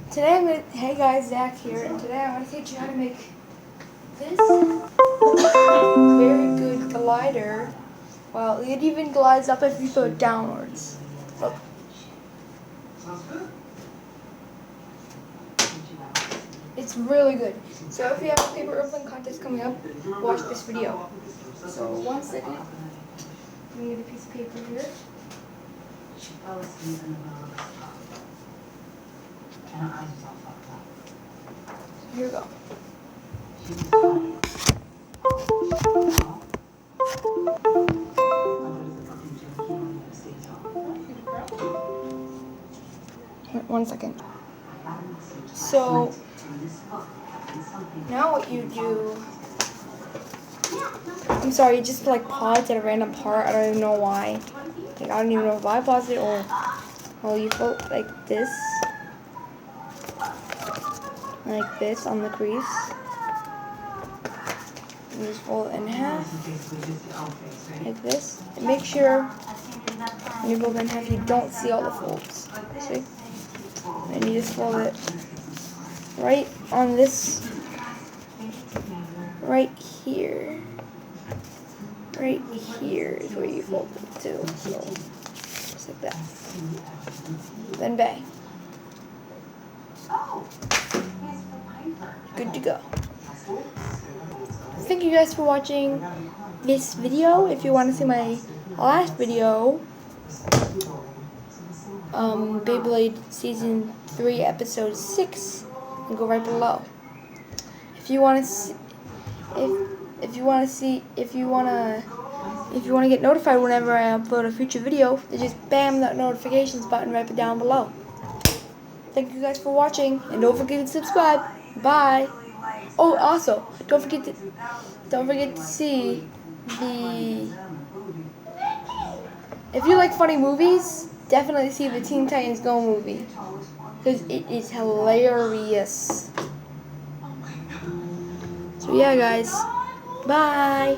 Hey guys, Zach here, and today I'm going to teach you how to make this very good glider. Well, it even glides up if you throw it downwards. Look. It's really good. So if you have a paper airplane contest coming up, watch this video. So 1 second. Let me get a piece of paper here. Here we go. Wait 1 second. So now what you do, I'm sorry, just like pause at a random part. I don't even know why. Like I don't even know if I paused it or you float like this on the crease. And just fold it in half like this. And make sure when you fold it in half you don't see all the folds. See? And you just fold it right on this, right here. Right here is where you fold it to. So just like that. Then bang. Good to go. Thank you guys for watching this video. If you want to see my last video, Beyblade Season 3 Episode 6, and go right below. If you want to get notified whenever I upload a future video, then just bam that notifications button right down below. Thank you guys for watching, and don't forget to subscribe. Bye. Oh, also, don't forget to see the. If you like funny movies, definitely see the Teen Titans Go movie, because it is hilarious. So yeah, guys. Bye.